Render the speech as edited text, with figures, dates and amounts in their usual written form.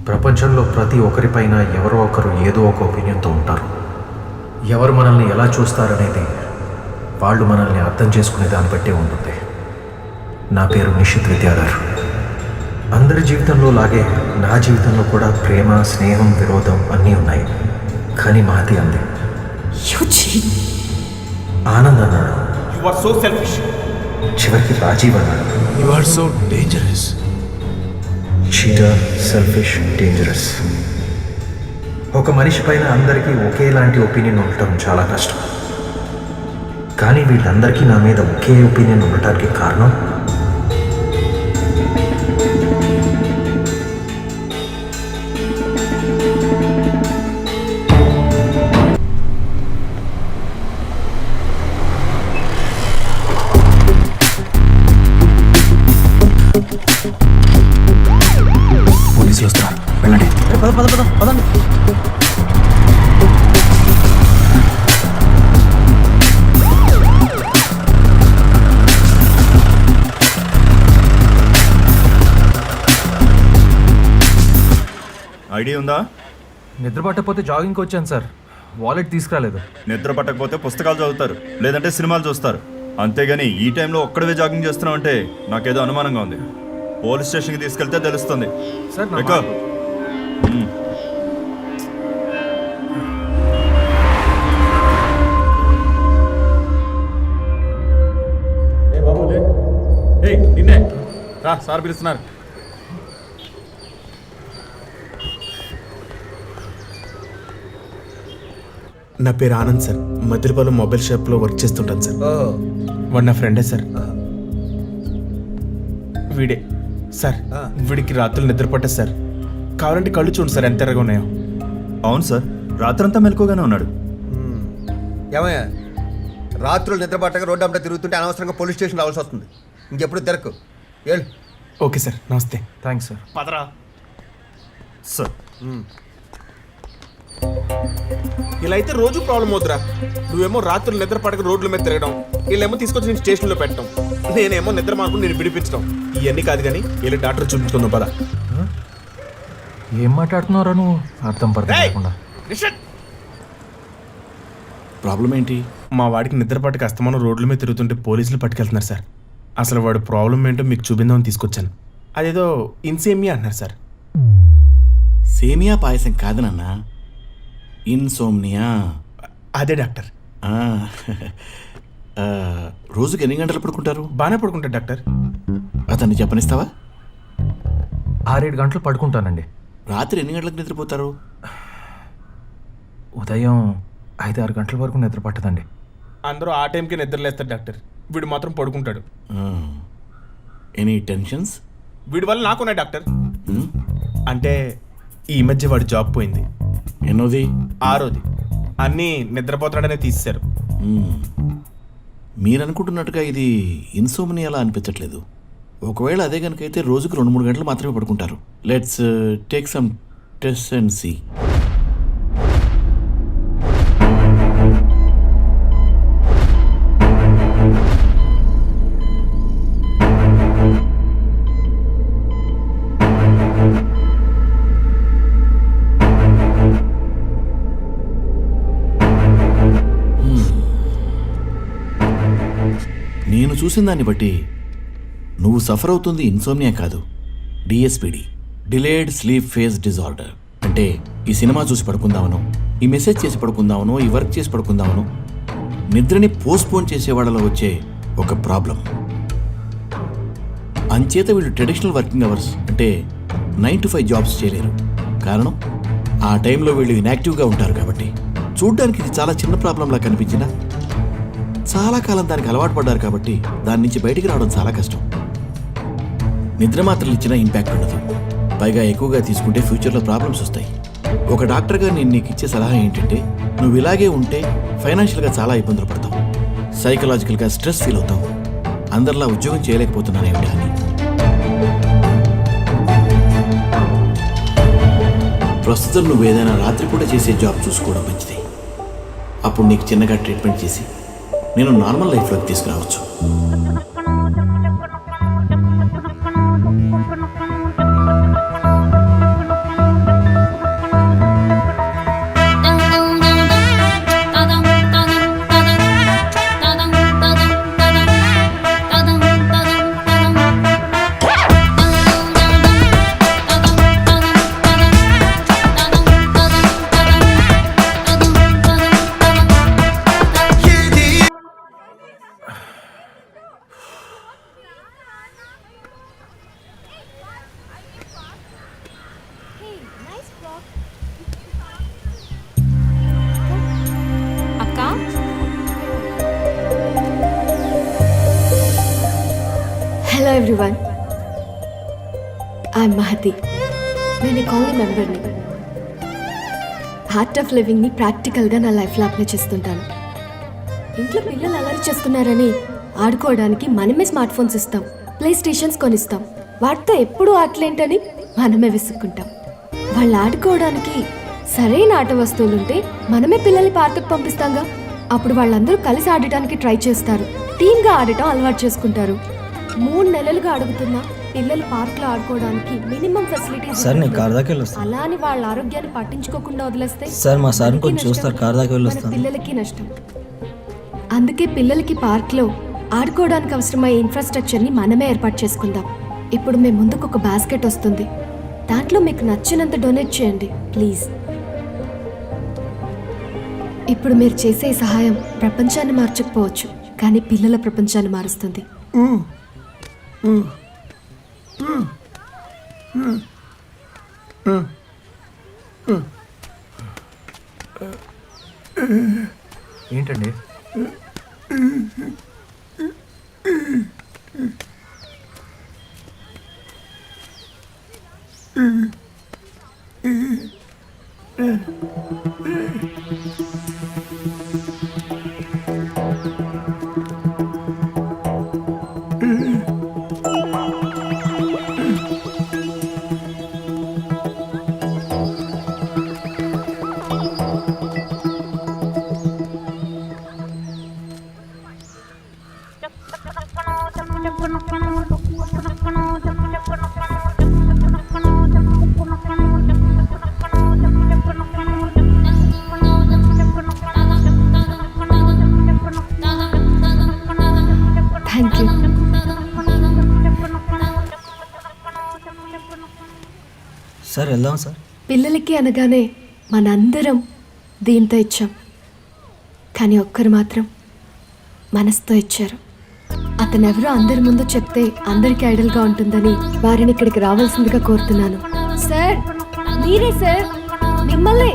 ప్రపంచంలో ప్రతి ఒక్కరిపైన ఎవరో ఒకరు ఏదో ఒక ఒపీనియన్తో ఉంటారు. ఎవరు మనల్ని ఎలా చూస్తారనేది వాళ్ళు మనల్ని అర్థం చేసుకునే దాన్ని బట్టే ఉంటుంది. నా పేరు నిషిత్ విద్యాధర్. అందరి జీవితంలో లాగే నా జీవితంలో కూడా ప్రేమ, స్నేహం, విరోధం అన్నీ ఉన్నాయి. కానీ మహతి అంది. ఆనంద్ అన్నాడు. చివరికి రాజీవ్ అన్నాడు. You are so dangerous. Cheater, selfish, dangerous. ఒక మనిషి పైన అందరికీ ఒకేలాంటి ఒపీనియన్ ఉండటం చాలా కష్టం. కానీ వీళ్ళందరికీ నా మీద ఒకే ఒపీనియన్ ఉండటానికి కారణం పోలీసులు వస్తున్నారు, వెళ్ళండి. పదండి. ఐడియా ఉందా? నిద్ర పట్టకపోతే జాగింగ్కి వచ్చాను సార్. వాలెట్ తీసుకురాలేదు. నిద్ర పట్టకపోతే పుస్తకాలు చదువుతారు, లేదంటే సినిమాలు చూస్తారు. అంతేగాని ఈ టైంలో ఒక్కడవే జాగింగ్ చేస్తున్నావు అంటే నాకేదో అనుమానంగా ఉంది. పోలీస్ స్టేషన్కి తీసుకెళ్తే తెలుస్తుంది. సార్ ఎక్కువ నిన్నే రా, సార్ పిలుస్తున్నారు. నా పేరు ఆనంద్ సార్. మద్దిలపాలెం మొబైల్ షాప్లో వర్క్ చేస్తుంటాను సార్. వాడు నా ఫ్రెండే సార్. వీడే సార్. వీడికి రాత్రులు నిద్ర పట్టదు సార్. కావాలంటే కళ్ళు చూడండి సార్ ఎంత ఎర్రగా ఉన్నాయో. అవును సార్, రాత్రంతా మెలకుగానే ఉన్నాడు. ఏమయ్యా, రాత్రులు నిద్ర పట్టక రోడ్డు అంతా తిరుగుతుంటే అనవసరంగా పోలీస్ స్టేషన్ రావాల్సి వస్తుంది. ఇంకెప్పుడు తిరగకు. ఏళ్ళు. ఓకే సార్, నమస్తే. Thanks sir. పదరా సార్ ఇలా అయితే రోజు ప్రాబ్లం అవుతురా. నువ్వేమో రాత్రులు నిద్ర పడక రోడ్ల మీద తిరగడం, వీళ్ళేమో తీసుకొచ్చి నేను స్టేషన్లో పెట్టడం, నేనేమో నిద్ర మాకు నేను విడిపించడం. ఇవన్నీ కాదు కానీ వెళ్ళి డాక్టర్ చూపించుకుందాం పద. ఏం మాట్లాడుతున్నారా నువ్వు? అర్థం పడకుండా. ప్రాబ్లం ఏంటి? మా వాడికి నిద్ర పట్టక అస్తమానం రోడ్ల మీద తిరుగుతుంటే పోలీసులు పట్టుకెళ్తున్నారు సార్. అసలు వాడు ప్రాబ్లం ఏంటో మీకు చూపిందామని తీసుకొచ్చాను. అదేదో ఇన్సేమియా అంటున్నారు సార్. సేమియా పాయసం కాదు నాన్న, ఇన్సోమ్నియా. అదే డాక్టర్. రోజుకి ఎన్ని గంటలు పడుకుంటారు? బాగానే పడుకుంటాడు డాక్టర్. అతన్ని చెప్పనిస్తావా? 6-7 గంటలు పడుకుంటానండి. రాత్రి ఎన్ని గంటలకు నిద్రపోతారు? ఉదయం 5-6 గంటల వరకు నిద్ర పట్టదండి. అందరూ ఆ టైంకి నిద్రలేస్తారు డాక్టర్. వీడు మాత్రం పడుకుంటాడు. Any tensions? వీడి వల్ల నాకున్నాయి డాక్టర్. అంటే ఈ మధ్య వాడి జాబ్ పోయింది. ఎన్నోది? 6ది. అన్నీ నిద్రపోతాడనే తీసేశారు. మీరు అనుకుంటున్నట్టుగా ఇది ఇన్సోమ్నియాలా అనిపించట్లేదు. ఒకవేళ అదే కనుకైతే రోజుకు 2-3 గంటలు మాత్రమే పడుకుంటారు. Let's take some test and see. నేను చూసిన దాన్ని బట్టి నువ్వు సఫర్ అవుతుంది ఇన్సోమ్నియా కాదు, DSPD, delayed sleep phase disorder. అంటే ఈ సినిమా చూసి పడుకుందామనో, ఈ మెసేజ్ చేసి పడుకుందామనో, ఈ వర్క్ చేసి పడుకుందామనో నిద్రని పోస్ట్పోన్ చేసే వాళ్ళలో వచ్చే ఒక ప్రాబ్లం. అంచేత వీళ్ళు ట్రెడిషనల్ వర్కింగ్ అవర్స్ అంటే 9 to 5 జాబ్స్ చేయలేరు. కారణం ఆ టైంలో వీళ్ళు ఇన్యాక్టివ్గా ఉంటారు కాబట్టి. చూడ్డానికి ఇది చాలా చిన్న ప్రాబ్లంలా కనిపించినా చాలా కాలం దానికి అలవాటు పడ్డారు కాబట్టి దాని నుంచి బయటికి రావడం చాలా కష్టం. నిద్ర మాత్రలు ఇచ్చినా ఇంపాక్ట్ ఉండదు. పైగా ఎక్కువగా తీసుకుంటే ఫ్యూచర్లో ప్రాబ్లమ్స్ వస్తాయి. ఒక డాక్టర్గా నేను నీకు ఇచ్చే సలహా ఏంటంటే, నువ్వు ఇలాగే ఉంటే ఫైనాన్షియల్గా చాలా ఇబ్బందులు పడతావు, సైకలాజికల్గా స్ట్రెస్ ఫీల్ అవుతావు, అందరిలా ఉద్యోగం చేయలేకపోతున్నానేమిటా అని. ప్రస్తుతం నువ్వు ఏదైనా రాత్రి కూడా చేసే జాబ్ చూసుకోవడం మంచిది. అప్పుడు నీకు చిన్నగా ట్రీట్మెంట్ చేసి నేను నార్మల్ లైఫ్లోకి తీసుకురావచ్చు. Hello everyone, I'm Mahathi. నేను ఈ కాలనీ మెంబర్ని. హార్ట్ ఆఫ్ లివింగ్ని ప్రాక్టికల్గా నా లైఫ్లో అప్లై చేస్తుంటాను. ఇంట్లో పిల్లలు అలరి చేస్తున్నారని ఆడుకోవడానికి మనమే స్మార్ట్ ఫోన్స్ ఇస్తాం, ప్లే స్టేషన్స్ కొనిస్తాం. వాటితో ఎప్పుడూ ఆటలేంటని మనమే విసుక్కుంటాం. వాళ్ళు ఆడుకోవడానికి సరైన ఆట వస్తువులుంటే మనమే పిల్లల్ని పార్కుకు పంపిస్తాంగా. అప్పుడు వాళ్ళందరూ కలిసి ఆడటానికి ట్రై చేస్తారు, టీమ్గా ఆడటం అలవాటు చేసుకుంటారు. 3 నెలలుగా అడుగుతున్నా పిల్లలు పార్క్లో ఆడుకోవడానికి మినిమం ఫెసిలిటీస్. సార్ నేను కార్ దాకా వెళ్ళొస్తాను. అలా అని వాళ్ళ ఆరోగ్యాన్ని పట్టించుకోకుండా వదిలేస్తే సార్ మా సార్ని మనకి కొంచెం నష్టం, చూస్తారు, కార్ దాకా మన వెళ్ళొస్తాను. పిల్లలకి నష్టం. అందుకే పిల్లలకి పార్క్లో ఆడుకోవడానికి అవసరమయ్యే ఇన్ఫ్రాస్ట్రక్చర్ని మనమే ఏర్పాటు చేసుకుందాం. ఇప్పుడు మీ ముందుకు ఒక బాస్కెట్ వస్తుంది, దాంట్లో మీకు నచ్చినంత డొనేట్ చేయండి ప్లీజ్. ఇప్పుడు మీరు చేసే ఈ సహాయం ప్రపంచాన్ని మార్చకపోవచ్చు, కానీ పిల్లల ప్రపంచాన్ని మారుస్తుంది. ఏంటండి? Thank you. సార్ వెళ్దాం సార్. పిల్లలకి అనగానే మనందరం దీంతో ఇచ్చాం, కానీ ఒక్కరు మాత్రం మనసుతో ఇచ్చారు. అతనెవరో అందరి ముందు చెప్తే అందరికీ ఐడల్గా ఉంటుందని వారిని ఇక్కడికి రావాల్సిందిగా కోరుతున్నాను. సార్ మీరే సార్, మిమ్మల్ని